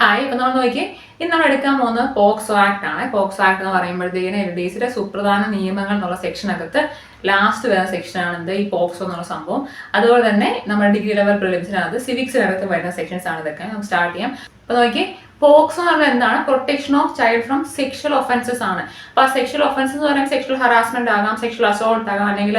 Hi, ഇപ്പൊ നമ്മൾ നോക്കി ഇന്ന് നമ്മൾ എടുക്കാൻ പോകുന്നത് പോക്സോ ആക്ട് ആണ്. പോക്സോ ആക്ട് എന്ന് പറയുമ്പോഴത്തേക്കിന് LDCയുടെ സുപ്രധാന നിയമങ്ങൾ എന്നുള്ള സെക്ഷനകത്ത് ലാസ്റ്റ് വരുന്ന സെക്ഷനാണ് എന്ത് ഈ പോക്സോ എന്നുള്ള സംഭവം. അതുപോലെ തന്നെ നമ്മുടെ ഡിഗ്രി ലെവൽ പ്രിലിംസിനകത്ത് സിവിക്സിനകത്ത് വരുന്ന സെക്ഷൻസ് ആണ് ഇതൊക്കെ. നമുക്ക് സ്റ്റാർട്ട് ചെയ്യാം. അപ്പൊ നോക്കി, പോക്സോ എന്ന് പറഞ്ഞാൽ എന്താണ്? Protection of child from sexual offences ആണ്. അപ്പൊ ആ സെക്ഷൽ ഒഫൻസസ് എന്ന് പറയുമ്പോൾ സെക്ഷൽ ഹറാസ്മെന്റ് ആകാം, സെക്ഷൽ അസോൾട്ട് ആകാം, അല്ലെങ്കിൽ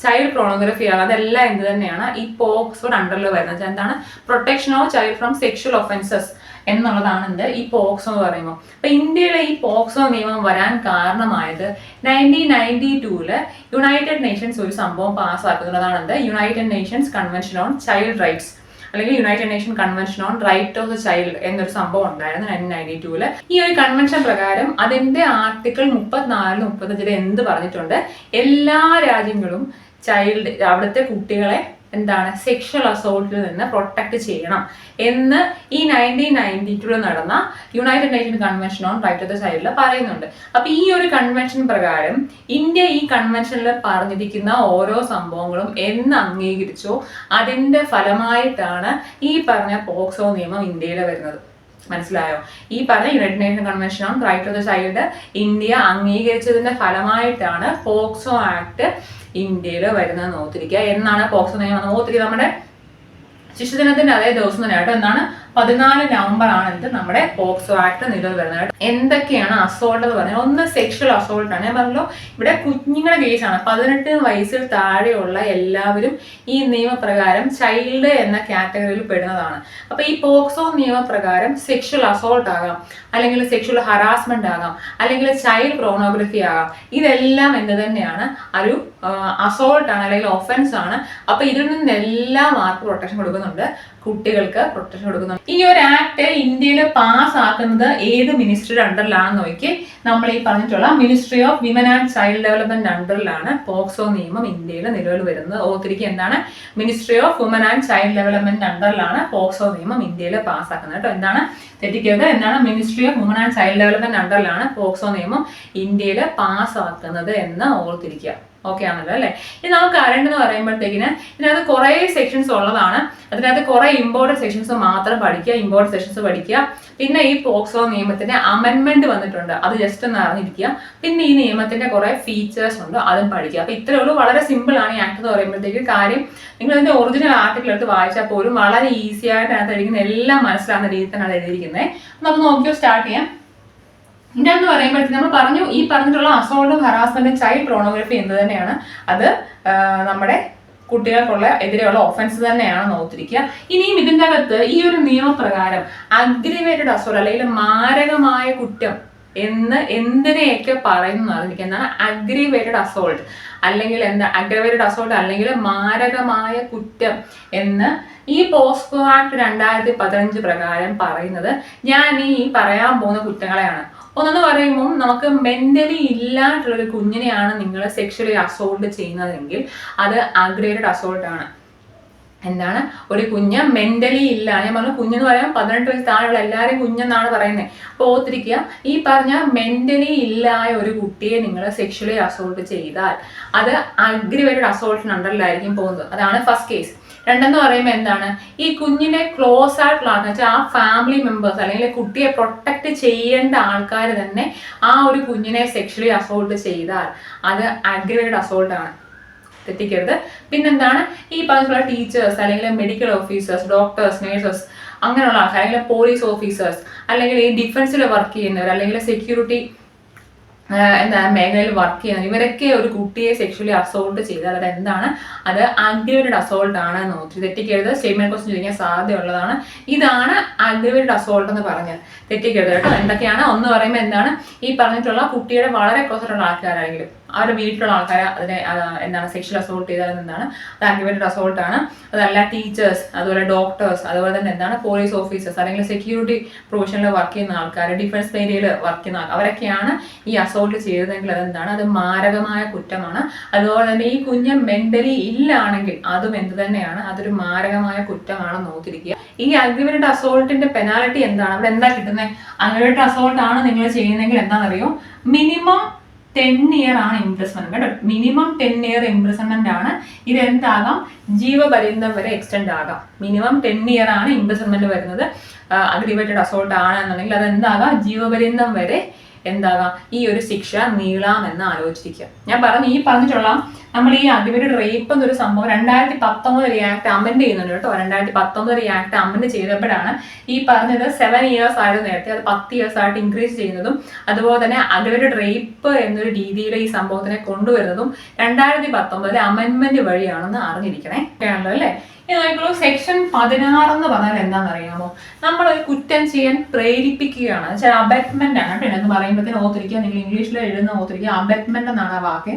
ചൈൽഡ് പ്രോണോഗ്രഫി ആകാം. അതെല്ലാം എന്ത് തന്നെയാണ് ഈ പോക്സോയുടെ അണ്ടറിൽ വരുന്നത്. എന്താണ്? Protection of child from sexual offences എന്നുള്ളതാണ് എന്ത് ഈ പോക്സോ എന്ന് പറയുമ്പോൾ. അപ്പൊ ഇന്ത്യയിലെ ഈ പോക്സോ നിയമം വരാൻ കാരണമായത് 1992 യുണൈറ്റഡ് നേഷൻസ് ഒരു സംഭവം പാസ്സാക്കുന്നതാണ് എന്ത് united nations convention on child rights, അല്ലെങ്കിൽ united nation convention on right of the child എന്നൊരു സംഭവം ഉണ്ടായിരുന്നു 1992. ഈ ഒരു കൺവെൻഷൻ പ്രകാരം അതിന്റെ ആർട്ടിക്കിൾ 34 35 എന്ത് പറഞ്ഞിട്ടുണ്ട്? എല്ലാ രാജ്യങ്ങളും ചൈൽഡ് അവിടുത്തെ കുട്ടികളെ എന്താണ് സെക്ഷൽ അസോൾട്ടിൽ നിന്ന് പ്രൊട്ടക്ട് ചെയ്യണം എന്ന് ഈ 1992 നടന്ന united nation convention on right of the ചൈൽഡിൽ പറയുന്നുണ്ട്. അപ്പൊ ഈ ഒരു കൺവെൻഷൻ പ്രകാരം ഇന്ത്യ ഈ കൺവെൻഷനിൽ പറഞ്ഞിരിക്കുന്ന ഓരോ സംഭവങ്ങളും എന്ന് അംഗീകരിച്ചോ അതിന്റെ ഫലമായിട്ടാണ് ഈ പറഞ്ഞ പോക്സോ നിയമം ഇന്ത്യയിൽ വരുന്നത്. മനസ്സിലായോ? ഈ പറഞ്ഞ united nation convention on right of the child India അംഗീകരിച്ചതിന്റെ ഫലമായിട്ടാണ് പോക്സോ ആക്ട് ഇന്ത്യയിൽ വരുന്നത് ഓർത്തിരിക്കുക. എന്നാണ് പോക്സോ നിയമം ഓർത്തിരിക്കുക? നമ്മുടെ ശിശുദിനത്തിന്റെ അതേ ദിവസം തന്നെ ആയിട്ട് എന്താണ് 14 നവംബർ ആണ് നമ്മുടെ പോക്സോ ആക്ട് നിലവിൽ വരുന്നത്. എന്തൊക്കെയാണ് അസോൾട്ട് എന്ന് പറഞ്ഞാൽ? ഒന്ന് സെക്ഷൽ അസോൾട്ട് ആണ്. ഞാൻ പറഞ്ഞല്ലോ, ഇവിടെ കുഞ്ഞുങ്ങളുടെ കേസാണ്. 18 വയസ്സിൽ താഴെയുള്ള എല്ലാവരും ഈ നിയമപ്രകാരം ചൈൽഡ് എന്ന കാറ്റഗറിയിൽ പെടുന്നതാണ്. അപ്പൊ ഈ പോക്സോ നിയമപ്രകാരം സെക്ഷൽ അസോൾട്ട് ആകാം, അല്ലെങ്കിൽ സെക്ഷൽ ഹറാസ്മെന്റ് ആകാം, അല്ലെങ്കിൽ ചൈൽഡ് പ്രോണോഗ്രഫി ആകാം. ഇതെല്ലാം എന്ത് തന്നെയാണ്? ഒരു അസോൾട്ട് ആണ്, അല്ലെങ്കിൽ ഒഫൻസ് ആണ്. അപ്പൊ ഇതിൽ നിന്നെല്ലാം ആർക്ക് പ്രൊട്ടക്ഷൻ കൊടുക്കുന്നുണ്ട്? കുട്ടികൾക്ക് പ്രൊട്ടക്ഷൻ കൊടുക്കുന്നുണ്ട്. ഈ ഒരു ആക്ട് ഇന്ത്യയിൽ പാസ് ആക്കുന്നത് ഏത് മിനിസ്ട്രിയുടെ അണ്ടറിലാണെന്ന് നോക്കി, നമ്മൾ ഈ പറഞ്ഞിട്ടുള്ള ministry of women and child development അണ്ടറിലാണ് പോക്സോ നിയമം ഇന്ത്യയിൽ നിലവിൽ വരുന്നത്. ഓർത്തിരിക്കുക, എന്താണ്? Ministry of woman and child development അണ്ടറിലാണ് പോക്സോ നിയമം ഇന്ത്യയിൽ പാസ്സാക്കുന്നത് കേട്ടോ. എന്താണ്? തെറ്റിക്കരുത്. എന്താണ്? Ministry of woman and child development അണ്ടറിലാണ് പോക്സോ നിയമം ഇന്ത്യയിൽ പാസ്സാക്കുന്നത് എന്ന് ഓർത്തിരിക്കുക. ഓക്കെ ആണല്ലോ അല്ലെ? ഇനി നമുക്ക് അറിയേണ്ടതെന്ന് പറയുമ്പോഴത്തേക്കിന് ഇതിനകത്ത് കുറെ സെക്ഷൻസ് ഉള്ളതാണ്. അതിനകത്ത് കുറെ ഇമ്പോർട്ടൻറ്റ് സെക്ഷൻസ് മാത്രം പഠിക്കുക, ഇമ്പോർട്ടൻറ്റ് സെക്ഷൻസ് പഠിക്കുക. പിന്നെ ഈ പോക്സോ നിയമത്തിന്റെ അമെൻമെന്റ് വന്നിട്ടുണ്ട്, അത് ജസ്റ്റ് ഒന്ന് അറിഞ്ഞിരിക്കുക. പിന്നെ ഈ നിയമത്തിന്റെ കുറെ ഫീച്ചേഴ്സ് ഉണ്ട്, അതും പഠിക്കുക. അപ്പൊ ഇത്രയേ ഉള്ളൂ. വളരെ സിമ്പിൾ ആണ് ഈ ആക്ട് എന്ന് പറയുമ്പോഴത്തേക്ക്. കാര്യം നിങ്ങൾ അതിന്റെ ഒറിജിനൽ ആർട്ടിക്കിൾ എടുത്ത് വായിച്ചാൽ പോലും വളരെ ഈസി ആയിട്ട് അതിനകത്ത് എഴുതിക്കുന്ന എല്ലാം മനസ്സിലാകുന്ന രീതിയിൽ തന്നെ അത് എഴുതിയിരിക്കുന്നത്. നമുക്ക് നോക്കിയോ സ്റ്റാർട്ട് ചെയ്യാം. ഇതെന്ന് പറയുമ്പോഴത്തേക്ക് നമ്മൾ പറഞ്ഞു, ഈ പറഞ്ഞിട്ടുള്ള അസോൾട്ടും ഹറാസ്മെന്റും ചൈൽഡ് പ്രോണോഗ്രഫി എന്ത് തന്നെയാണ്? അത് നമ്മുടെ കുട്ടികൾക്കുള്ള എതിരെയുള്ള ഒഫൻസ് തന്നെയാണ് ഓർത്തിരിക്കുക. ഇനിയും ഇതിൻ്റെ അകത്ത് ഈ ഒരു നിയമപ്രകാരം അഗ്രിവേറ്റഡ് അസോൾട്ട്, അല്ലെങ്കിൽ മാരകമായ കുറ്റം എന്ന് എന്തിനെയൊക്കെ പറയുന്നു അറിഞ്ഞിരിക്കുക. എന്താണ് അഗ്രിവേറ്റഡ് അസോൾട്ട്, അല്ലെങ്കിൽ എന്താ അഗ്രിവേറ്റഡ് അസോൾട്ട്, അല്ലെങ്കിൽ മാരകമായ കുറ്റം എന്ന് ഈ പോക്സോ ആക്ട് 2015 പ്രകാരം പറയുന്നത് ഞാൻ ഈ പറയാൻ പോകുന്ന കുറ്റങ്ങളെയാണ്. ഒന്നെന്ന് പറയുമ്പോൾ, നമുക്ക് മെന്റലി ഇല്ലായിട്ടുള്ളൊരു കുഞ്ഞിനെയാണ് നിങ്ങൾ സെക്ഷലി അസോൾട്ട് ചെയ്യുന്നതെങ്കിൽ അത് അഗ്രിവേറ്റഡ് അസോൾട്ട് ആണ്. എന്താണ്? ഒരു കുഞ്ഞ് മെന്റലി ഇല്ല, ഞാൻ പറഞ്ഞു കുഞ്ഞെന്ന് പറയാൻ 18 വയസ്സ് താഴെയുള്ള എല്ലാവരും കുഞ്ഞെന്നാണ് പറയുന്നത്. അപ്പോൾ ഓർത്തിരിക്കുക, ഈ പറഞ്ഞ മെന്റലി ഇല്ലായ ഒരു കുട്ടിയെ നിങ്ങൾ സെക്ഷലി അസോൾട്ട് ചെയ്താൽ അത് അഗ്രിവേറ്റഡ് അസോൾട്ടിന് അണ്ടറിലായിരിക്കും പോകുന്നത്. അതാണ് ഫസ്റ്റ് കേസ്. രണ്ടെന്ന് പറയുമ്പോൾ എന്താണ്? ഈ കുഞ്ഞിനെ ക്ലോസ് ആയിട്ടുള്ള ആൾക്കാർ, വെച്ചാൽ ആ ഫാമിലി മെമ്പേഴ്സ്, അല്ലെങ്കിൽ കുട്ടിയെ പ്രൊട്ടക്ട് ചെയ്യേണ്ട ആൾക്കാർ തന്നെ ആ ഒരു കുഞ്ഞിനെ സെക്ഷലി അസോൾട്ട് ചെയ്താൽ അത് അഗ്രിവേറ്റഡ് അസോൾട്ട് ആണ്. തെറ്റിക്കരുത്. പിന്നെന്താണ്? ഈ പറഞ്ഞിട്ടുള്ള ടീച്ചേഴ്സ്, അല്ലെങ്കിൽ മെഡിക്കൽ ഓഫീസേഴ്സ്, ഡോക്ടേഴ്സ്, നേഴ്സസ്, അങ്ങനെയുള്ള ആൾക്കാർ, അല്ലെങ്കിൽ പോലീസ് ഓഫീസേഴ്സ്, അല്ലെങ്കിൽ ഈ ഡിഫൻസിൽ വർക്ക് ചെയ്യുന്നവർ, അല്ലെങ്കിൽ സെക്യൂരിറ്റി മേഖലയിൽ വർക്ക് ചെയ്യുന്നവർ, ഇവരൊക്കെ ഒരു കുട്ടിയെ സെക്ഷലി അസോൾട്ട് ചെയ്താൽ അത് എന്താണ്? അത് അഗ്രിവേറ്റഡ് അസോൾട്ട് ആണ് എന്ന് ഓർത്ത് തെറ്റിക്കരുത്. സ്റ്റേറ്റ്മെന്റ് ക്വസ്റ്റ്യൻ ചോദിക്കാൻ സാധ്യതയുള്ളതാണ്. ഇതാണ് അഗ്രിവേറ്റഡ് അസോൾട്ട് എന്ന് പറഞ്ഞാൽ. തെറ്റിക്കരുത് കേട്ടോ. എന്തൊക്കെയാണ്? ഒന്ന് പറയുമ്പോൾ എന്താണ്? ഈ പറഞ്ഞിട്ടുള്ള കുട്ടിയുടെ വളരെ ക്ലോസ് ആയിട്ടുള്ള ആൾക്കാരാണെങ്കിലും അവരുടെ വീട്ടിലുള്ള ആൾക്കാരെ അതിനെ എന്താണ് സെക്ഷൽ അസോൾട്ട് ചെയ്താൽ എന്താണ്? അത് അഗ്രിവേറ്റഡ് അസോൾട്ട് ആണ്. അതല്ല ടീച്ചേഴ്സ്, അതുപോലെ ഡോക്ടേഴ്സ്, അതുപോലെ തന്നെ എന്താണ് പോലീസ് ഓഫീസേഴ്സ്, അല്ലെങ്കിൽ സെക്യൂരിറ്റി പ്രൊഫഷനിൽ വർക്ക് ചെയ്യുന്ന ആൾക്കാർ, ഡിഫൻസ് ഏരിയയിൽ വർക്ക് ചെയ്യുന്ന ആൾക്കാർ, അവരൊക്കെയാണ് ഈ അസോൾട്ട് ചെയ്തതെങ്കിൽ അതെന്താണ്? അത് മാരകമായ കുറ്റമാണ്. അതുപോലെ തന്നെ ഈ കുഞ്ഞ് മെന്റലി ഇല്ലാണെങ്കിൽ അതും എന്ത് തന്നെയാണ്? അതൊരു മാരകമായ കുറ്റമാണെന്ന് ഓർത്തിരിക്കുക. ഈ അഗ്രിവേറ്റഡ് അസോൾട്ടിന്റെ പെനാൽറ്റി എന്താണ്? അവിടെ എന്താ കിട്ടുന്നത്? അഗ്രിവേറ്റഡ് അസോൾട്ട് ആണ് നിങ്ങൾ ചെയ്യുന്നതെങ്കിൽ എന്താണെന്നറിയോ? മിനിമം 10 ഇയർ ആണ് ഇംപ്രിസൺമെന്റ് കേട്ടോ. മിനിമം 10 ഇയർ ഇംപ്രിസൺമെന്റ് ആണ്. ഇത് എന്താകാം, ജീവപര്യന്തം വരെ എക്സ്റ്റെൻഡ് ആകാം. മിനിമം 10 ഇയർ ആണ് ഇംപ്രിസൺമെന്റ് വരുന്നത്. അഗ്രിവേറ്റഡ് അസോൾട്ട് ആണെന്നുണ്ടെങ്കിൽ അത് എന്താകാം, ജീവപര്യന്തം വരെ എന്താകാം ഈ ഒരു ശിക്ഷ നീളാമെന്ന് ആലോചിച്ചിരിക്കുക. ഞാൻ പറഞ്ഞിട്ടുള്ള നമ്മൾ ഈ അഗ്രിവേറ്റഡ് റേപ്പ് എന്നൊരു സംഭവം 2019 ഒരു ആക്ട് അമെൻഡ് ചെയ്യുന്നുണ്ട് കേട്ടോ. 2019 ഒരു ആക്ട് അമെൻഡ് ചെയ്തപ്പോഴാണ് ഈ പറഞ്ഞത് 7 ഇയേഴ്സ് ആയിരുന്നു നേരത്തെ, അത് 10 ഇയേഴ്സ് ആയിട്ട് ഇൻക്രീസ് ചെയ്യുന്നതും അതുപോലെ തന്നെ അഗ്രിവേറ്റഡ് റേപ്പ് എന്നൊരു രീതിയിൽ ഈ സംഭവത്തിനെ കൊണ്ടുവരുന്നതും 2019 അമെൻമെന്റ് വഴിയാണെന്ന് അറിഞ്ഞിരിക്കണേ. ആണല്ലോ അല്ലേ? ഇത് നോക്കിക്കോളൂ, സെക്ഷൻ 16 എന്ന് പറഞ്ഞാൽ എന്താണെന്ന് അറിയാമോ? നമ്മൾ ഒരു കുറ്റം ചെയ്യാൻ പ്രേരിപ്പിക്കുകയാണ്. വെച്ചാൽ അബറ്റ്മെന്റ് ആണ് കേട്ടോ. എന്ന് പറയുമ്പോഴത്തേന് ഓർത്തിരിക്കുക, നിങ്ങൾ ഇംഗ്ലീഷിൽ എഴുതുന്ന ഓർത്തിരിക്കുക, അബറ്റ്മെന്റ് എന്നാണ് ആ വാക്ക്.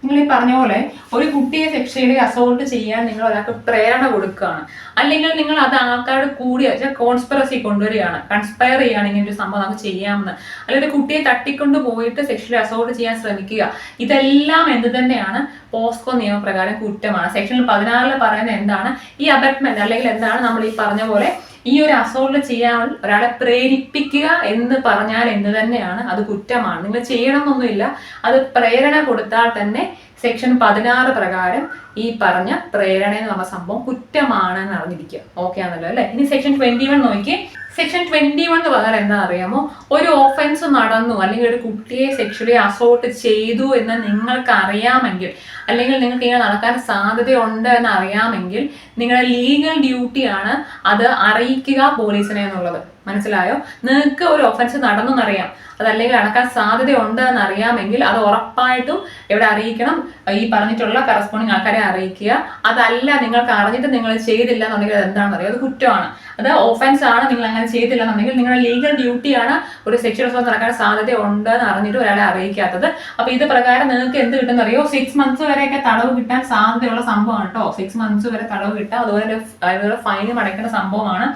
നിങ്ങൾ ഈ പറഞ്ഞ പോലെ ഒരു കുട്ടിയെ സെക്ഷലി അസോൾട്ട് ചെയ്യാൻ നിങ്ങൾ ഒരാൾക്ക് പ്രേരണ കൊടുക്കുകയാണ്, അല്ലെങ്കിൽ നിങ്ങൾ അത് ആൾക്കാരോട് കൂടി കോൺസ്പിറസി കൊണ്ടുവരികയാണ്, കൺസ്പയർ ചെയ്യുകയാണ് ഇങ്ങനെ ഒരു സംഭവം നമുക്ക് ചെയ്യാമെന്ന്, അല്ലെങ്കിൽ ഒരു കുട്ടിയെ തട്ടിക്കൊണ്ട് പോയിട്ട് സെക്ഷലി അസോൾട്ട് ചെയ്യാൻ ശ്രമിക്കുക. ഇതെല്ലാം എന്ത് തന്നെയാണ്, പോസ്കോ നിയമപ്രകാരം കുറ്റമാണ്. സെക്ഷൻ 16 പറയുന്നത് എന്താണ്, ഈ അബറ്റ്മെന്റ് അല്ലെങ്കിൽ എന്താണ് നമ്മൾ ഈ പറഞ്ഞ പോലെ ഈ ഒരു അസോൾട്ട് ചെയ്യാൻ ഒരാളെ പ്രേരിപ്പിക്കുക എന്ന് പറഞ്ഞാൽ എന്ത് തന്നെയാണ്, അത് കുറ്റമാണ്. നിങ്ങൾ ചെയ്യണമെന്നൊന്നുമില്ല, അത് പ്രേരണ കൊടുത്താൽ തന്നെ സെക്ഷൻ 16 പ്രകാരം ഈ പറഞ്ഞ പ്രേരണ എന്ന് പറഞ്ഞ സംഭവം കുറ്റമാണെന്ന് അറിഞ്ഞിരിക്കുക. ഓക്കെ ആണല്ലോ അല്ലെ? ഇനി സെക്ഷൻ 21 നോക്കി. സെക്ഷൻ 21 എന്ന് പറഞ്ഞാൽ എന്താ അറിയാമോ? ഒരു ഓഫൻസ് നടന്നു അല്ലെങ്കിൽ ഒരു കുട്ടിയെ സെക്ഷലി അസോൾട്ട് ചെയ്തു എന്ന് നിങ്ങൾക്ക് അറിയാമെങ്കിൽ, അല്ലെങ്കിൽ നിങ്ങൾക്ക് ഇങ്ങനെ നടക്കാൻ സാധ്യതയുണ്ട് എന്ന് അറിയാമെങ്കിൽ നിങ്ങളുടെ ലീഗൽ ഡ്യൂട്ടിയാണ് അത് അറിയിക്കുക പോലീസിനെ എന്നുള്ളത്. മനസ്സിലായോ? നിങ്ങൾക്ക് ഒരു ഒഫൻസ് നടന്നെന്നറിയാം, അതല്ലെങ്കിൽ നടക്കാൻ സാധ്യതയുണ്ട് എന്ന് അറിയാമെങ്കിൽ അത് ഉറപ്പായിട്ടും എവിടെ അറിയിക്കണം, ഈ പറഞ്ഞിട്ടുള്ള കറസ്പോണ്ടിങ് ആൾക്കാരെ അറിയിക്കുക. അതല്ല നിങ്ങൾക്ക് അറിഞ്ഞിട്ട് നിങ്ങൾ ചെയ്തില്ല എന്നുണ്ടെങ്കിൽ അത് എന്താണെന്ന് അറിയാം, അത് കുറ്റമാണ്. അത് ഓഫൻസ് ആണ്. നിങ്ങൾ അങ്ങനെ ചെയ്തില്ല എന്നുണ്ടെങ്കിൽ നിങ്ങളുടെ ലീഗൽ ഡ്യൂട്ടിയാണ് ഒരു സെക്ഷൽ അസോൾട്ട് നടക്കാൻ സാധ്യത ഉണ്ട് എന്ന് അറിഞ്ഞിട്ട് ഒരാളെ അറിയിക്കാത്തത്. അപ്പൊ ഇത് പ്രകാരം നിങ്ങൾക്ക് എന്ത് കിട്ടുന്ന അറിയോ? 6 months വരെയൊക്കെ തടവ് കിട്ടാൻ സാധ്യതയുള്ള സംഭവമാണ് കേട്ടോ. 6 months വരെ തടവ് കിട്ടാം. അതുപോലെ ഫൈനും അടയ്ക്കുന്ന സംഭവമാണ്.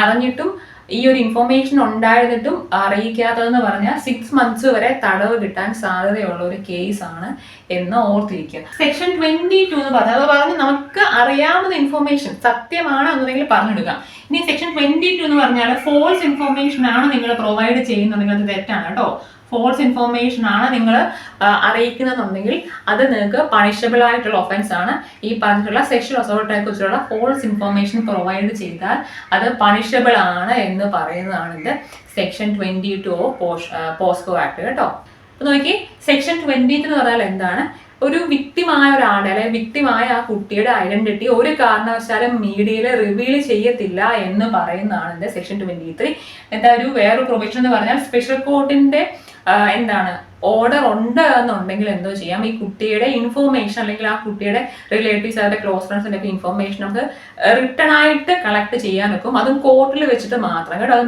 അറിഞ്ഞിട്ടും ഈ ഒരു ഇൻഫോർമേഷൻ ഉണ്ടായിരുന്നിട്ടും അറിയിക്കാത്തതെന്ന് പറഞ്ഞാൽ 6 months വരെ തടവ് കിട്ടാൻ സാധ്യതയുള്ള ഒരു കേസാണ് എന്ന് ഓർത്തിരിക്കുക. സെക്ഷൻ 22 എന്ന് പറഞ്ഞ് നമുക്ക് അറിയാവുന്ന ഇൻഫോർമേഷൻ സത്യമാണ് എന്നുണ്ടെങ്കിൽ പറഞ്ഞെടുക്കാം. ഇനി സെക്ഷൻ 22 എന്ന് പറഞ്ഞാൽ ഫോൾസ് ഇൻഫോർമേഷൻ ആണ് നിങ്ങൾ പ്രൊവൈഡ് ചെയ്യുന്നുണ്ടെങ്കിൽ അത് തെറ്റാണ് കേട്ടോ. ഫോൾസ് ഇൻഫോർമേഷൻ ആണ് നിങ്ങൾ അറിയിക്കുന്നതെന്നുണ്ടെങ്കിൽ അത് നിങ്ങൾക്ക് പണിഷബിൾ ആയിട്ടുള്ള ഒഫൻസ് ആണ്. ഈ പറഞ്ഞിട്ടുള്ള സെക്ഷൽ അസോൾട്ടിനെ കുറിച്ചുള്ള ഫോൾസ് ഇൻഫോർമേഷൻ പ്രൊവൈഡ് ചെയ്താൽ അത് പണിഷബിൾ ആണ് എന്ന് പറയുന്നതാണ് ഇത് സെക്ഷൻ 22 പോസ്കോ ആക്ട് കേട്ടോ. അപ്പൊ നോക്കി, സെക്ഷൻ 23 എന്ന് പറഞ്ഞാൽ എന്താണ്? ഒരു വിക്ടിമായ ഒരാളുടെ അല്ലെങ്കിൽ വിക്ടിമായ ആ കുട്ടിയുടെ ഐഡന്റിറ്റി ഒരു കാരണവശാലും മീഡിയയിൽ റിവീൽ ചെയ്യത്തില്ല എന്ന് പറയുന്നതാണ് ഇത് സെക്ഷൻ 23. എന്താ ഒരു വേറൊരു പ്രൊവിഷൻ എന്ന് പറഞ്ഞാൽ സ്പെഷ്യൽ കോർട്ടിന്റെ എന്താണ് ഓർഡർ ഉണ്ട് എന്നുണ്ടെങ്കിൽ എന്തോ ചെയ്യാം, ഈ കുട്ടിയുടെ ഇൻഫോർമേഷൻ അല്ലെങ്കിൽ ആ കുട്ടിയുടെ റിലേറ്റീവ്സ് അവരുടെ ക്ലോസ് ഫ്രണ്ട്സിന്റെ ഒക്കെ ഇൻഫോർമേഷൻ നമുക്ക് റിട്ടേൺ ആയിട്ട് കളക്ട് ചെയ്യാൻ വെക്കും. അതും കോർട്ടിൽ വെച്ചിട്ട് മാത്രം കേട്ടോ. അത്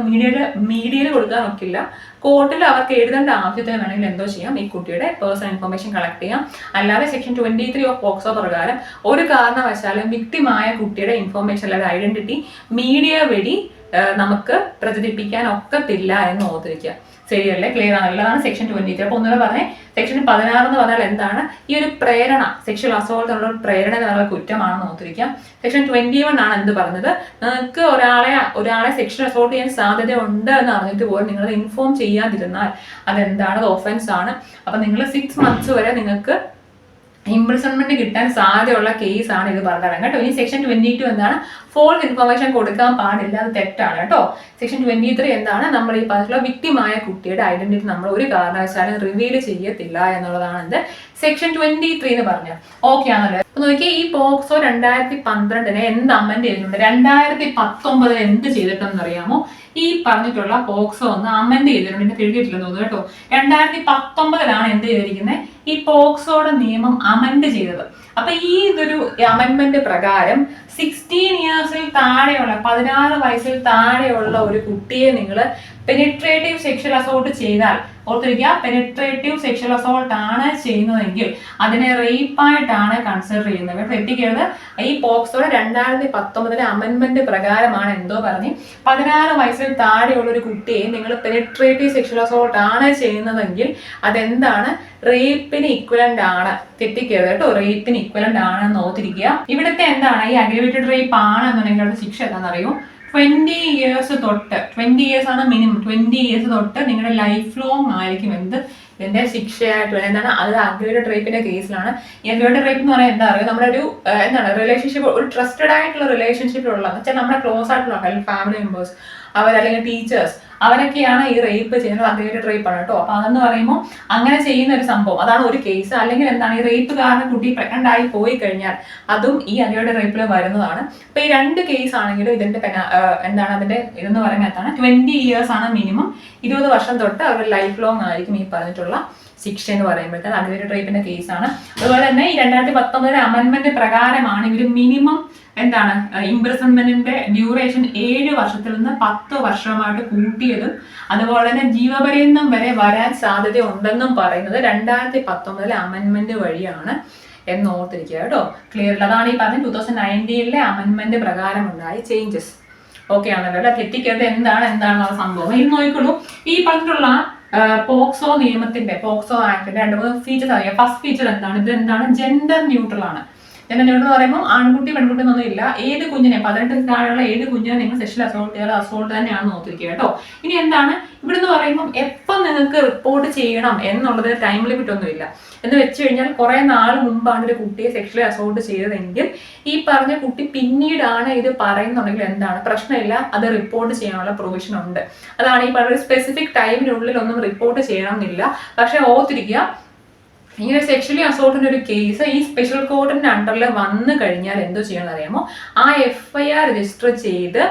മീഡിയയിൽ കൊടുക്കാൻ വെക്കില്ല. കോർട്ടിൽ അവർക്ക് എഴുതേണ്ട ആവശ്യത്തിന് വേണമെങ്കിൽ എന്തോ ചെയ്യാം, ഈ കുട്ടിയുടെ പേഴ്സണൽ ഇൻഫോർമേഷൻ കളക്ട് ചെയ്യാം. അല്ലാതെ സെക്ഷൻ 23 ഓഫ് പോക്സോ പ്രകാരം ഒരു കാരണവശാലും വിക്ടിമായ കുട്ടിയുടെ ഇൻഫോർമേഷൻ അല്ലെങ്കിൽ ഐഡന്റിറ്റി മീഡിയ വഴി നമുക്ക് പ്രചരിപ്പിക്കാൻ ഒക്കത്തില്ല എന്ന് ഓർത്തിരിക്കുക. ശരിയല്ലേ? ക്ലിയർ ആണല്ലോ? അതാണ് സെക്ഷൻ 23. അപ്പൊ ഒന്നുകൂടെ പറഞ്ഞേ, സെക്ഷൻ 16 എന്ന് പറഞ്ഞാൽ എന്താണ്? ഈ ഒരു പ്രേരണ, സെക്ഷൽ അസോൾട്ട് എന്നുള്ള പ്രേരണ എന്ന് പറഞ്ഞാൽ കുറ്റമാണെന്ന് ഓർത്തിരിക്കാം. സെക്ഷൻ 21 ആണ് എന്ത് പറഞ്ഞത്? നിങ്ങൾക്ക് ഒരാളെ സെക്ഷൽ അസോൾട്ട് ചെയ്യാൻ സാധ്യത ഉണ്ട് എന്ന് അറിഞ്ഞിട്ട് പോലും നിങ്ങൾ ഇൻഫോം ചെയ്യാതിരുന്നാൽ അതെന്താണ്? അത് ഒഫൻസ് ആണ്. അപ്പൊ നിങ്ങൾ 6 months വരെ നിങ്ങൾക്ക് ഇംപ്രിസൺമെന്റ് കിട്ടാൻ സാധ്യതയുള്ള കേസാണ് ഇത് പറഞ്ഞത് കേട്ടോ. ഇനി സെക്ഷൻ 22 എന്താണ്? ഫോൾസ് ഇൻഫർമേഷൻ കൊടുക്കാൻ പാടില്ല, അത് തെറ്റാണ് കേട്ടോ. സെക്ഷൻ 23 എന്താണ്? നമ്മൾ ഈ പറഞ്ഞിട്ടുള്ള വിക്ടിമായ കുട്ടിയുടെ ഐഡന്റിറ്റി നമ്മൾ ഒരു കാരണവശാലും റിവീൽ ചെയ്യത്തില്ല എന്നുള്ളതാണ് എന്ത് സെക്ഷൻ 23 എന്ന് പറഞ്ഞത്. ഓക്കെ ആണല്ലോ? അപ്പൊ നോക്കിയാൽ ഈ പോക്സോ 2012 എന്ത് അമെന്റ് ചെയ്തിട്ടുണ്ട്? 2019 എന്ത് ചെയ്തിട്ടെന്ന് അറിയാമോ? ഈ പറഞ്ഞിട്ടുള്ള പോക്സോ ഒന്ന് അമെന്റ് ചെയ്തിട്ടുണ്ട്. എന്നെ എഴുതിയിട്ടില്ലെന്ന് തോന്നുന്നു കേട്ടോ. 2019 എന്ത് ചെയ്തിരിക്കുന്നത്? ഈ പോക്സോയുടെ നിയമം അമെന്റ് ചെയ്തത്. അപ്പൊ ഈ ഇതൊരു അമെന്റ്മെന്റ് പ്രകാരം 16 ഇയേഴ്സിൽ താഴെയുള്ള 16 വയസ്സിൽ താഴെയുള്ള ഒരു കുട്ടിയെ നിങ്ങൾ പെനിട്രേറ്റീവ് സെക്ഷൽ അസോൾട്ട് ചെയ്താൽ, ഓർത്തിരിക്കുക, പെനിട്രേറ്റീവ് സെക്ഷൽ അസോൾട്ട് ആണ് ചെയ്യുന്നതെങ്കിൽ അതിനെ റേപ്പായിട്ടാണ് കൺസിഡർ ചെയ്യുന്നത്. തെറ്റിക്കരുത്. ഈ പോക്സോയുടെ 2019 അമെന്റ്മെന്റ് പ്രകാരമാണ് എന്തോ പറഞ്ഞ് 16 വയസ്സിൽ താഴെയുള്ള ഒരു കുട്ടിയെ നിങ്ങൾ പെനിട്രേറ്റീവ് സെക്ഷൽ അസോൾട്ട് ആണ് ചെയ്യുന്നതെങ്കിൽ അതെന്താണ്? റേപ്പിന് ഇക്വലന്റ് ആണ്. തെറ്റിക്കരുത് കേട്ടോ. റേപ്പിന് ഇക്വലന്റ് ആണെന്ന് ഓർത്തിരിക്കുക. ഇവിടുത്തെ എന്താണ്? ഈ അഗ്രിവേറ്റഡ് റേപ്പ് ആണെന്നുണ്ടെങ്കിൽ അവിടെ ശിക്ഷ എന്താണെന്നറിയോ? 20 years തൊട്ട്, 20 years ആണ് മിനിമം, 20 years തൊട്ട് നിങ്ങളുടെ ലൈഫ് ലോങ് ആയിരിക്കും എന്ത് ഇതിന്റെ ശിക്ഷയായിട്ട് വരുന്നത് എന്താണ്, അത് അഗ്രേഡ് റേപ്പിന്റെ കേസിലാണ്. ഈ അഗ്രേഡ് റേപ്പ് എന്ന് പറയുന്നത് എന്താ പറയുക, നമ്മുടെ ഒരു എന്താണ് റിലേഷൻഷിപ്പ്, ഒരു ട്രസ്റ്റഡ് ആയിട്ടുള്ള റിലേഷൻഷിപ്പിലുള്ള വെച്ചാൽ നമ്മുടെ ക്ലോസ് ആയിട്ടുള്ള ഫാമിലി മെമ്പേഴ്സ് അല്ലെങ്കിൽ ടീച്ചേഴ്സ് അവരൊക്കെയാണ് ഈ റേപ്പ് ചെയ്യുന്നത്. അഗ്രേഡ് റേപ്പ് ആണ് കേട്ടോ. അപ്പൊ അതെന്ന് പറയുമ്പോൾ അങ്ങനെ ചെയ്യുന്ന ഒരു സംഭവം, അതാണ് ഒരു കേസ്. അല്ലെങ്കിൽ എന്താണ്, ഈ റേപ്പ് കാരണം കുട്ടി പ്രഗ്നന്റ് ആയി പോയി കഴിഞ്ഞാൽ അതും ഈ അഗ്രേഡ് റേപ്പിൽ വരുന്നതാണ്. അപ്പൊ ഈ 2 കേസ് ആണെങ്കിലും ഇതിന്റെ എന്താണ് അതിന്റെ ഇതെന്ന് പറയുന്നത് എന്താണ്, 20 years ആണ് മിനിമം. 20 വർഷം തൊട്ട് അവർ ലൈഫ് ലോങ് ആയിരിക്കും ഈ പറഞ്ഞിട്ടുള്ള ശിക്ഷ എന്ന് പറയുമ്പോഴത്തേക്ക് അഗ്രേഡ് റേപ്പിന്റെ കേസാണ്. അതുപോലെ തന്നെ ഈ 2019 അമെന്റ്മെന്റ് പ്രകാരമാണ് ഇവർ മിനിമം എന്താണ് ഇംപ്രിസൺമെന്റിന്റെ ഡ്യൂറേഷൻ 7 വർഷത്തിൽ നിന്ന് 10 വർഷമായിട്ട് കൂട്ടിയതും അതുപോലെ തന്നെ ജീവപര്യന്തം വരെ വരാൻ സാധ്യത ഉണ്ടെന്നും പറയുന്നത് 2019 അമെന്റ്മെന്റ് വഴിയാണ് എന്ന് ഓർത്തിരിക്കുക കേട്ടോ. ക്ലിയർ? അതാണ് ഈ പറഞ്ഞ 2019 അമെന്റ്മെന്റ് പ്രകാരം ഉണ്ടായ ചേഞ്ചസ്. ഓക്കെ ആണല്ലോ അല്ലെ? തെറ്റിക്കരുത് എന്താണ് സംഭവം. ഇത് നോക്കിക്കോളൂ. ഈ പറഞ്ഞിട്ടുള്ള പോക്സോ നിയമത്തിന്റെ, പോക്സോ ആക്ടിന്റെ 2-3 ഫീച്ചേഴ്സ് അറിയാം. ഫസ്റ്റ് ഫീച്ചർ എന്താണ്, ഇത് എന്താണ്, ജെൻഡർ ന്യൂട്രൽ ആണ്. ജെൻഡർ ന്യൂട്രൽ എന്ന് പറയുമ്പോൾ ആൺകുട്ടി പെൺകുട്ടി എന്നൊന്നും ഇല്ല. ഏത് കുഞ്ഞിനെ 18 താഴെയുള്ള ഏത് കുഞ്ഞിനെ നിങ്ങൾ സെക്ഷൽ അസോൾട്ട് തന്നെയാണ് നോക്കിയിരിക്കുക കേട്ടോ. ഇനി എന്താണ് ഇവിടെ നിന്ന് പറയുമ്പോൾ എപ്പം നിങ്ങൾക്ക് റിപ്പോർട്ട് ചെയ്യണം എന്നുള്ളത് ടൈം ലിമിറ്റ് ഒന്നും ഇല്ല. എന്ന് വെച്ച് കഴിഞ്ഞാൽ കുറെ നാൾ മുമ്പാണ് ഒരു കുട്ടിയെ സെക്ഷലി അസോൾട്ട് ചെയ്തതെങ്കിൽ ഈ പറഞ്ഞ കുട്ടി പിന്നീടാണ് ഇത് പറയുന്നുണ്ടെങ്കിൽ എന്താണ് പ്രശ്നമില്ല, അത് റിപ്പോർട്ട് ചെയ്യാനുള്ള പ്രൊവിഷൻ ഉണ്ട്. അതാണ് ഈ പറഞ്ഞ സ്പെസിഫിക് ടൈമിനുള്ളിൽ ഒന്നും റിപ്പോർട്ട് ചെയ്യണം എന്നില്ല. പക്ഷെ ഓർത്തിരിക്കുക, ഇങ്ങനെ സെക്ഷലി അസോൾട്ടിന്റെ ഒരു കേസ് ഈ സ്പെഷ്യൽ കോർട്ടിന്റെ അണ്ടറിൽ വന്നു കഴിഞ്ഞാൽ എന്തോ ചെയ്യണമെന്ന് അറിയാമോ, ആ FIR രജിസ്റ്റർ ചെയ്ത്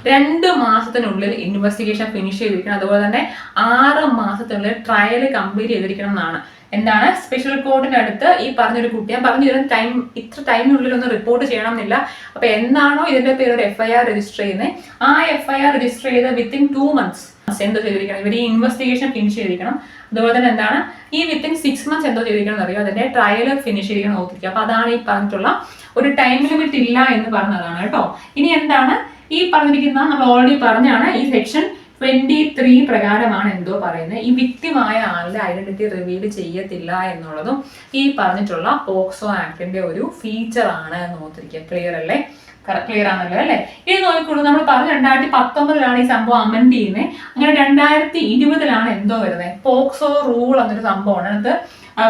2 മാസത്തിനുള്ളിൽ ഇൻവെസ്റ്റിഗേഷൻ ഫിനിഷ് ചെയ്തിരിക്കണം. അതുപോലെ തന്നെ 6 മാസത്തിനുള്ളിൽ ട്രയൽ കംപ്ലീറ്റ് ചെയ്തിരിക്കണം എന്നാണ്. എന്താണ് സ്പെഷ്യൽ കോർട്ടിന്റെ അടുത്ത് ഈ പറഞ്ഞൊരു കുട്ടി, ഞാൻ പറഞ്ഞു തരുന്ന ടൈം, ഇത്ര ടൈമിനുള്ളിൽ ഒന്ന് റിപ്പോർട്ട് ചെയ്യണം എന്നില്ല. അപ്പൊ എന്നാണോ ഇതിന്റെ പേര് ഒരു FIR രജിസ്റ്റർ ചെയ്യുന്നത്, ആ FIR രജിസ്റ്റർ ചെയ്ത് വിത്തിൻ 2 months എന്തോ ചെയ്തിരിക്കണം, ഇവർ ഈ ഇൻവെസ്റ്റിഗേഷൻ ഫിനിഷ് ചെയ്തിരിക്കണം. അതുപോലെ തന്നെ എന്താണ് ഈ വിത്തിൻ 6 months എന്തോ ചെയ്തിരിക്കണം എന്നറിയോ, അതിന്റെ ട്രയൽ ഫിനിഷ് ചെയ്തിരിക്കണം ഓർത്തിരിക്കുക. അപ്പൊ അതാണ് ഈ പറഞ്ഞിട്ടുള്ള ഒരു ടൈം ലിമിറ്റ് ഇല്ല എന്ന് പറഞ്ഞതാണ് കേട്ടോ. ഇനി എന്താണ് ഈ പറഞ്ഞിരിക്കുന്ന, നമ്മൾ ഓൾറെഡി പറഞ്ഞാണ്, ഈ സെക്ഷൻ 23 പ്രകാരമാണ് എന്തോ പറയുന്നത്, ഈ വിക്ടിമായ ആളുടെ ഐഡന്റിറ്റി റിവീൽ ചെയ്യത്തില്ല എന്നുള്ളതും ഈ പറഞ്ഞിട്ടുള്ള പോക്സോ ആക്ടിന്റെ ഒരു ഫീച്ചർ ആണ് എന്ന് ഓർത്തിരിക്കുക. ക്ലിയർ അല്ലേ? ക്ലിയർ ആണല്ലോ അല്ലെ? ഇത് നോക്കിക്കോളൂ. നമ്മൾ പറഞ്ഞു 2019 ഈ സംഭവം അമെൻഡ് ചെയ്യുന്നത്. അങ്ങനെ 2020 എന്തോ വരുന്നത് പോക്സോ റൂൾ എന്നൊരു സംഭവമാണ്. അത്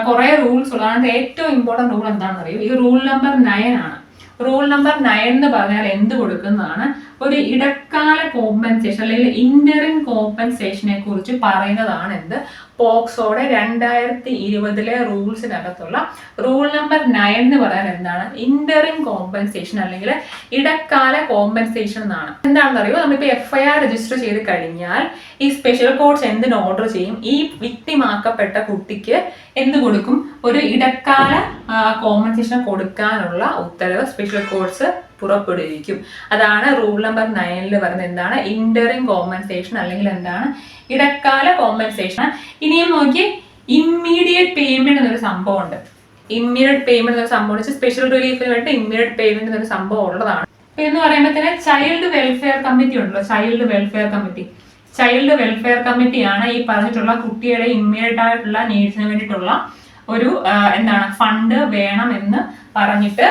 കുറെ റൂൾസ് ഉള്ളതാണ്. ഏറ്റവും ഇമ്പോർട്ടന്റ് റൂൾ എന്താണെന്ന് അറിയും, ഈ റൂൾ നമ്പർ 9 ആണ്. റൂൾ നമ്പർ 9 എന്ന് പറഞ്ഞാൽ എന്ത് കൊടുക്കുന്നതാണ്, ഒരു ഇടക്കാല കോമ്പൻസേഷൻ അല്ലെങ്കിൽ ഇന്ററിം കോമ്പൻസേഷനെ കുറിച്ച് പറയുന്നതാണ് എന്ത് പോക്സോയുടെ 2020 റൂൾസിനകത്തുള്ള റൂൾ നമ്പർ 9 എന്ന് പറയാൻ എന്താണ്, ഇന്ററിം കോമ്പൻസേഷൻ അല്ലെങ്കിൽ ഇടക്കാല കോമ്പൻസേഷൻ എന്നാണ്. എന്താണെന്ന് അറിയുമോ, നമ്മളിപ്പോ FIR രജിസ്റ്റർ ചെയ്ത് കഴിഞ്ഞാൽ ഈ സ്പെഷ്യൽ കോർട്സ് എന്തിന് ഓർഡർ ചെയ്യും, ഈ വിക്ടിമാക്കപ്പെട്ട കുട്ടിക്ക് എന്ത് കൊടുക്കും, ഒരു ഇടക്കാല കോമ്പൻസേഷൻ കൊടുക്കാനുള്ള ഉത്തരവ് സ്പെഷ്യൽ കോർട്സ് പുറപ്പെടുവിക്കും. അതാണ് റൂൾ നമ്പർ 9 പറയുന്നത് എന്താണ്, ഇന്ററിം കോമ്പൻസേഷൻ അല്ലെങ്കിൽ എന്താണ് ഇടക്കാല കോമ്പൻസേഷൻ. ഇനിയും നോക്കി, ഇമ്മീഡിയറ്റ് പേയ്മെന്റ് എന്നൊരു സംഭവം ഉണ്ട്. ഇമ്മീഡിയറ്റ് പേയ്മെന്റ് എന്നൊരു സംഭവം സ്പെഷ്യൽ റിലീഫിന് വേണ്ടി ഇമ്മീഡിയറ്റ് പേയ്മെന്റ് എന്നൊരു സംഭവം ഉള്ളതാണ്. എന്ന് പറയുമ്പോൾ തന്നെ ചൈൽഡ് വെൽഫെയർ കമ്മിറ്റി ഉണ്ടല്ലോ, ചൈൽഡ് വെൽഫെയർ കമ്മിറ്റിയാണ് ഈ പറഞ്ഞിട്ടുള്ള കുട്ടിയുടെ ഇമ്മീഡിയറ്റ് ആയിട്ടുള്ള നീഡ്സിന് വേണ്ടിയിട്ടുള്ള ഒരു എന്താണ് ഫണ്ട് വേണം എന്ന് പറഞ്ഞിട്ട്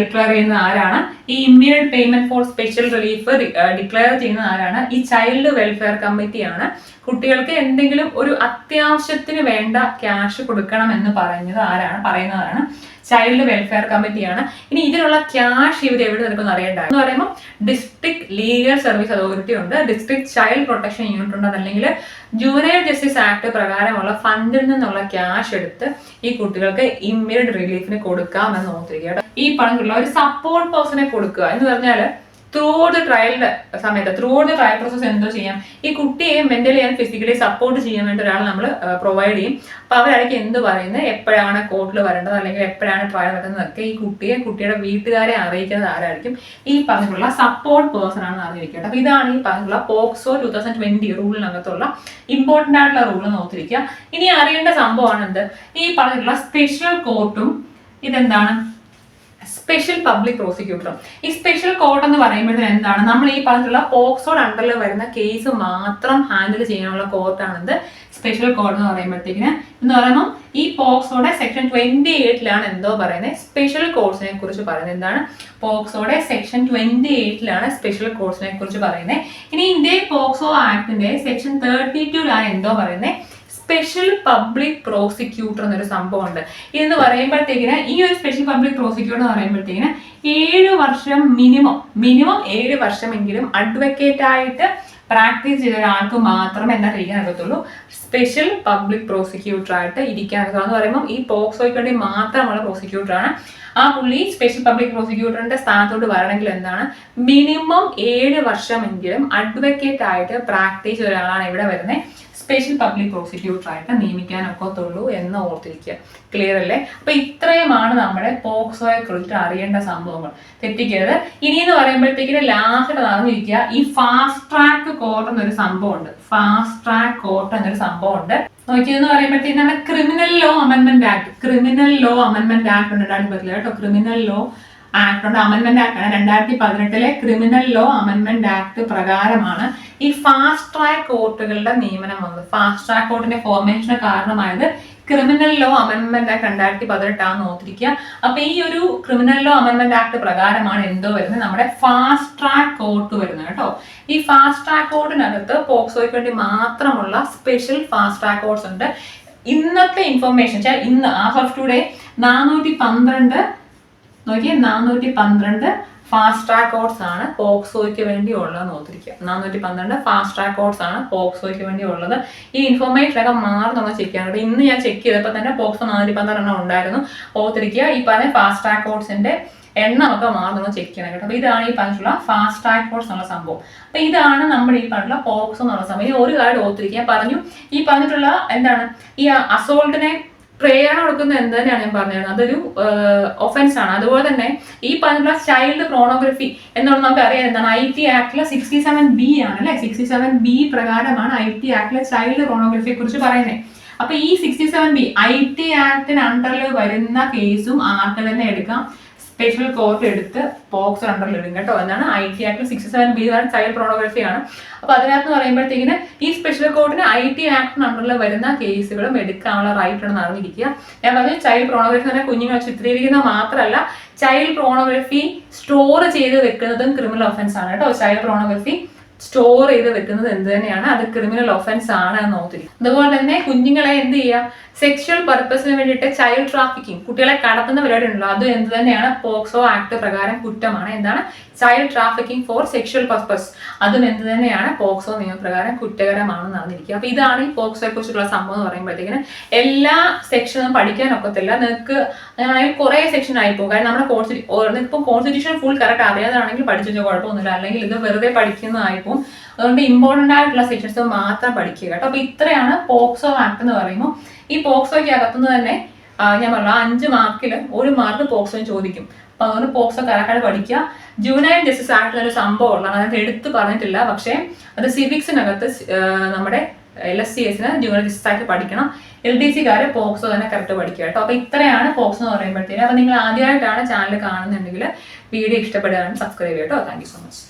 ഡിക്ലെയർ ചെയ്യുന്ന ആരാണ്, ഈ immediate payment four special relief declare ചെയ്യുന്ന ആരാണ്, ഈ ചൈൽഡ് വെൽഫെയർ കമ്മിറ്റിയാണ്. കുട്ടികൾക്ക് എന്തെങ്കിലും ഒരു അത്യാവശ്യത്തിന് വേണ്ട ക്യാഷ് കൊടുക്കണം എന്ന് പറയുന്നതാണ് ചൈൽഡ് വെൽഫെയർ കമ്മിറ്റിയാണ്. ഇനി ഇതിനുള്ള ക്യാഷ് ഇവർ എവിടെ നിൽക്കുന്ന അറിയേണ്ട എന്ന് പറയുമ്പോൾ ഡിസ്ട്രിക്ട് ലീഗൽ സർവീസ് അതോറിറ്റി ഉണ്ട്, ഡിസ്ട്രിക്ട് ചൈൽഡ് പ്രൊട്ടക്ഷൻ യൂണിറ്റ് ഉണ്ട്, അതല്ലെങ്കിൽ ജൂനിയർ ജസ്റ്റിസ് ആക്ട് പ്രകാരമുള്ള ഫണ്ടിൽ നിന്നുള്ള ക്യാഷ് എടുത്ത് ഈ കുട്ടികൾക്ക് ഇമ്മീഡിയറ്റ് റിലീഫിന് കൊടുക്കാമെന്ന് ഓർത്തിരിക്കുക. ഈ പറഞ്ഞിട്ടുള്ള ഒരു സപ്പോർട്ട് പേഴ്സണെ കൊടുക്കുക എന്ന് പറഞ്ഞാൽ ത്രൂ ദ ട്രയലിന്റെ സമയത്ത്, ത്രൂ ദ ട്രയൽ പ്രോസസ് എന്തോ ചെയ്യാം, ഈ കുട്ടിയെ മെന്റലി ആൻഡ് ഫിസിക്കലി സപ്പോർട്ട് ചെയ്യാൻ വേണ്ടി ഒരാൾ നമ്മൾ പ്രൊവൈഡ് ചെയ്യും. അപ്പൊ അവരായിരിക്കും എന്ത് പറയുന്നത്, എപ്പോഴാണ് കോർട്ടിൽ വരേണ്ടത് അല്ലെങ്കിൽ എപ്പോഴാണ് ട്രയൽ നടക്കുന്നതൊക്കെ ഈ കുട്ടിയുടെ വീട്ടുകാരെ അറിയിക്കുന്നത് ആരായിരിക്കും, ഈ പറഞ്ഞിട്ടുള്ള സപ്പോർട്ട് പേഴ്സൺ ആണെന്ന് അറിഞ്ഞിരിക്കട്ടെ. അപ്പൊ ഇതാണ് ഈ പറഞ്ഞിട്ടുള്ള പോക്സോ 2020 റൂളിനകത്തുള്ള ഇമ്പോർട്ടന്റ് ആയിട്ടുള്ള റൂൾ നോക്കിയിരിക്കുക. ഇനി അറിയേണ്ട സംഭവമാണ് എന്ത്, ഈ പറഞ്ഞിട്ടുള്ള സ്പെഷ്യൽ കോർട്ടും ഇതെന്താണ് സ്പെഷ്യൽ പബ്ലിക് പ്രോസിക്യൂട്ടറും. ഈ സ്പെഷ്യൽ കോർട്ട് എന്ന് പറയുമ്പോഴത്തേന് എന്താണ്, നമ്മൾ ഈ പറഞ്ഞിട്ടുള്ള പോക്സോയുടെ അണ്ടറിൽ വരുന്ന കേസ് മാത്രം ഹാൻഡിൽ ചെയ്യാനുള്ള കോർട്ടാണെന്ത് സ്പെഷ്യൽ കോർട്ട് എന്ന് പറയുമ്പോഴത്തേക്കിന്. എന്ന് പറയുമ്പോൾ ഈ പോക്സോയുടെ സെക്ഷൻ 28 എന്തോ പറയുന്നത് സ്പെഷ്യൽ കോർട്സിനെ കുറിച്ച് പറയുന്നത്. എന്താണ് പോക്സോയുടെ സെക്ഷൻ 28 സ്പെഷ്യൽ കോർട്സിനെ കുറിച്ച് പറയുന്നത്. ഇനി ഇന്ത്യൻ പോക്സോ ആക്ടിന്റെ സെക്ഷൻ 32 എന്തോ പറയുന്നത് സ്പെഷ്യൽ പബ്ലിക് പ്രോസിക്യൂട്ടർ എന്നൊരു സംഭവമുണ്ട്. ഇതെന്ന് പറയുമ്പോഴത്തേക്കിന് ഈ ഒരു സ്പെഷ്യൽ പബ്ലിക് പ്രോസിക്യൂട്ടർ എന്ന് പറയുമ്പോഴത്തേക്കിന് 7 വർഷം മിനിമം 7 വർഷമെങ്കിലും അഡ്വക്കേറ്റ് ആയിട്ട് പ്രാക്ടീസ് ചെയ്ത ഒരാൾക്ക് മാത്രമേ എന്താ ഇരിക്കാനകത്തുള്ളൂ, സ്പെഷ്യൽ പബ്ലിക് പ്രോസിക്യൂട്ടർ ആയിട്ട് ഇരിക്കാനകത്തുള്ളൂ. എന്ന് പറയുമ്പോൾ ഈ പോക്സോയ്ക്ക് വേണ്ടി മാത്രമുള്ള പ്രോസിക്യൂട്ടറാണ്. ആ പുള്ളി സ്പെഷ്യൽ പബ്ലിക് പ്രോസിക്യൂട്ടറിന്റെ സ്ഥാനത്തോട്ട് വരണമെങ്കിൽ എന്താണ്, മിനിമം 7 വർഷമെങ്കിലും അഡ്വക്കേറ്റ് ആയിട്ട് പ്രാക്ടീസ് ചെയ്ത ഒരാളാണ് ഇവിടെ വരുന്നത് സ്പെഷ്യൽ പബ്ലിക് പ്രോസിക്യൂട്ടർ ആയിട്ട് നിയമിക്കാനൊക്കത്തുള്ളൂ എന്ന് ഓർത്തിരിക്കുക. ക്ലിയർ അല്ലേ? അപ്പൊ ഇത്രയുമാണ് നമ്മുടെ പോക്സോയെ കുറിച്ചിട്ട് അറിയേണ്ട സംഭവങ്ങൾ. തെറ്റിക്കരുത്. ഇനി എന്ന് പറയുമ്പോഴത്തേക്കിന് ലാസ്റ്റ് അറിഞ്ഞിരിക്കുക, ഈ ഫാസ്റ്റ് ട്രാക്ക് കോർട്ട് എന്നൊരു സംഭവമുണ്ട്. ഫാസ്റ്റ് ട്രാക്ക് കോർട്ട് എന്നൊരു സംഭവമുണ്ട്. നോക്കിയെന്ന് പറയുമ്പോഴത്തേക്കാണ് criminal law amendment act. Criminal law amendment act ഉണ്ട്, കേട്ടോ. ക്രിമിനൽ ലോ ആക്ട് ഉണ്ട്, അമെന്റ്മെന്റ് ആക്ട് ആണ്. 2018 ക്രിമിനൽ ലോ അമെന്റ്മെന്റ് ആക്ട് പ്രകാരമാണ് ഈ ഫാസ്റ്റ് ട്രാക്ക് കോർട്ടുകളുടെ നിയമനം വന്നത്. ഫാസ്റ്റ് ട്രാക്ക് കോർട്ടിന്റെ ഫോർമേഷന് കാരണമായത് ക്രിമിനൽ ലോ അമെന്റ്മെന്റ് ആക്ട് 2018 ഓർത്തിരിക്കുക. അപ്പൊ ഈ ഒരു ക്രിമിനൽ ലോ അമെന്റ്മെന്റ് ആക്ട് പ്രകാരമാണ് എന്തോ വരുന്നത്, നമ്മുടെ ഫാസ്റ്റ് ട്രാക്ക് കോർട്ട് വരുന്നത് കേട്ടോ. ഈ ഫാസ്റ്റ് ട്രാക്ക് കോർട്ടിനകത്ത് പോക്സോയ്ക്ക് വേണ്ടി മാത്രമുള്ള സ്പെഷ്യൽ ഫാസ്റ്റ് ട്രാക്ക് കോർട്ട്സ് ഉണ്ട്. ഇന്നത്തെ ഇൻഫർമേഷൻ ഇന്ന് as of today 412 fast track കോർട്ട്സ് ആണ് പോക്സോയ്ക്ക് വേണ്ടി ഉള്ളത് ഓർത്തിരിക്കുക. 412 ഫാസ്റ്റ് ട്രാക്ക് കോർട്ട്സ് ആണ് പോക്സോയ്ക്ക് വേണ്ടി ഉള്ളത്. ഈ ഇൻഫർമേഷൻ ഒക്കെ മാറുന്നുള്ള ചെക്ക് ചെയ്യാനുണ്ട്. ഇന്ന് ഞാൻ ചെക്ക് ചെയ്തപ്പോൾ തന്നെ പോക്സോ 412 ഉണ്ടായിരുന്നു ഓർത്തിരിക്കുക. ഈ പറഞ്ഞ ഫാസ്റ്റ് ട്രാക്ക് കോർട്ട്സിന്റെ എണ്ണമൊക്കെ മാറുന്നുള്ള ചെക്ക് ചെയ്യണം കേട്ടോ. അപ്പൊ ഇതാണ് ഈ പറഞ്ഞിട്ടുള്ള ഫാസ്റ്റ് ട്രാക്ക് കോർട്ട്സ് എന്നുള്ള സംഭവം. അപ്പൊ ഇതാണ് നമ്മുടെ ഈ പറഞ്ഞിട്ടുള്ള പോക്സോ എന്നുള്ള സംഭവം. ഈ ഒരു കാര്യം ഓർത്തിരിക്കുക. ഞാൻ പറഞ്ഞു ഈ പറഞ്ഞിട്ടുള്ള എന്താണ് ഈ അസോൾട്ടിനെ പ്രേരണ കൊടുക്കുന്നത് എന്ത് തന്നെയാണ് ഞാൻ പറഞ്ഞത്, അതൊരു ഒഫൻസ് ആണ്. അതുപോലെ തന്നെ ഈ പറഞ്ഞ ചൈൽഡ് പ്രോണോഗ്രഫി എന്നുള്ളത് നമുക്ക് അറിയാം എന്താണ്, IT ആക്ടിലെ 67B ആണ് അല്ലെ. 67B പ്രകാരമാണ് IT ആക്ടിലെ ചൈൽഡ് പ്രോണോഗ്രഫിയെ കുറിച്ച് പറയുന്നത്. അപ്പൊ ഈ 67B IT ആക്ടിന് അണ്ടറിൽ വരുന്ന കേസും ആർക്ക് തന്നെ എടുക്കാം, സ്പെഷ്യൽ കോർട്ട് എടുത്ത് പോക്സോ അണ്ടറിൽ ഇടും കേട്ടോ. എന്താണ് IT ആക്ടിൽ 67B ചൈൽഡ് പ്രോണോഗ്രഫി ആണ്. അപ്പൊ അതിനകത്ത് പറയുമ്പോഴത്തേക്കിന് ഈ സ്പെഷ്യൽ കോർട്ടിന് IT ആക്ടിന് അണ്ടറിൽ വരുന്ന കേസുകളും എടുക്കാനുള്ള റൈറ്റ് ഉണ്ടെന്ന് അറിഞ്ഞിരിക്കുക. ഞാൻ പറഞ്ഞു ചൈൽഡ് പ്രോണോഗ്രഫി തന്നെ കുഞ്ഞുങ്ങളെ ചിത്രീകരിക്കുന്നത് മാത്രമല്ല, ചൈൽഡ് പ്രോണോഗ്രഫി സ്റ്റോർ ചെയ്ത് വെക്കുന്നതും ക്രിമിനൽ ഒഫൻസ് ആണ് കേട്ടോ. ചൈൽഡ് പ്രോണോഗ്രഫി സ്റ്റോർ ചെയ്ത് വെക്കുന്നത് എന്ത് തന്നെയാണ്, അത് ക്രിമിനൽ ഒഫൻസ് ആണ് എന്ന് ഓർത്തിരിക്കും. അതുപോലെ തന്നെ കുഞ്ഞുങ്ങളെ എന്ത് ചെയ്യാം, സെക്ഷൽ പർപ്പസിന് വേണ്ടിയിട്ട് ചൈൽഡ് ട്രാഫിക്കിംഗ്, കുട്ടികളെ കടത്തുന്ന പരിപാടി ഉണ്ടല്ലോ, അത് എന്ത് തന്നെയാണ്, പോക്സോ ആക്ട് പ്രകാരം കുറ്റമാണ്. എന്താണ്, child trafficking four sexual purpose, അതും എന്ത് തന്നെയാണ്, പോക്സോ നിയമപ്രകാരം കുറ്റകരമാണെന്ന് അറിഞ്ഞിരിക്കുക. അപ്പൊ ഇതാണ് ഈ പോക്സോയെ കുറിച്ചുള്ള സംഭവം എന്ന് പറയുമ്പോഴത്തേക്കിന് എല്ലാ സെക്ഷനും പഠിക്കാൻ ഒക്കത്തില്ല. നിങ്ങൾക്ക് അങ്ങനെയാണെങ്കിൽ കുറെ സെക്ഷൻ ആയിപ്പോകും. കാരണം നമ്മുടെ ഇപ്പം കോൺസ്റ്റിറ്റ്യൂഷൻ ഫുൾ കറക്റ്റ് അറിയാതാണെങ്കിൽ പഠിച്ചു വെച്ചാൽ കുഴപ്പമൊന്നുമില്ല. അല്ലെങ്കിൽ ഇത് വെറുതെ പഠിക്കുന്നതായിപ്പോകും. അതുകൊണ്ട് ഇമ്പോർട്ടന്റ് ആയിട്ടുള്ള സെക്ഷൻസ് മാത്രം പഠിക്കുക കേട്ടോ. അപ്പൊ ഇത്രയാണ് പോക്സോ ആക്ട് എന്ന് പറയുമ്പോൾ. ഈ പോക്സോയ്ക്ക് അകത്തുനിന്ന് തന്നെ ഞാൻ പറഞ്ഞ 5 മാർക്കിൽ 1 മാർക്ക് പോക്സോയും ചോദിക്കും. അപ്പൊ അതുകൊണ്ട് പോക്സോ കറക്റ്റായിട്ട് പഠിക്കുക. ജുവനൈൽ ജസ്റ്റിസ് ആക്ട് ഒരു സംഭവം ഉള്ളതാണ്, അതിനകത്ത് എടുത്ത് പറഞ്ഞിട്ടില്ല. പക്ഷേ അത് സിവിക്സിനകത്ത് നമ്മുടെ LSCSന് ജുവനൈൽ ജസ്റ്റിസ് ആക്ട് പഠിക്കണം. LDC-കാര് പോക്സോ തന്നെ കറക്റ്റ് പഠിക്കുക കേട്ടോ. അപ്പൊ ഇത്രയാണ് പോക്സോ എന്ന് പറയുമ്പോഴത്തേക്ക്. അപ്പൊ നിങ്ങൾ ആദ്യമായിട്ടാണ് ചാനൽ കാണുന്നുണ്ടെങ്കിൽ വീഡിയോ ഇഷ്ടപ്പെടുകയാണെങ്കിൽ സബ്സ്ക്രൈബ് ചെയ്യട്ടോ. Thank you so much.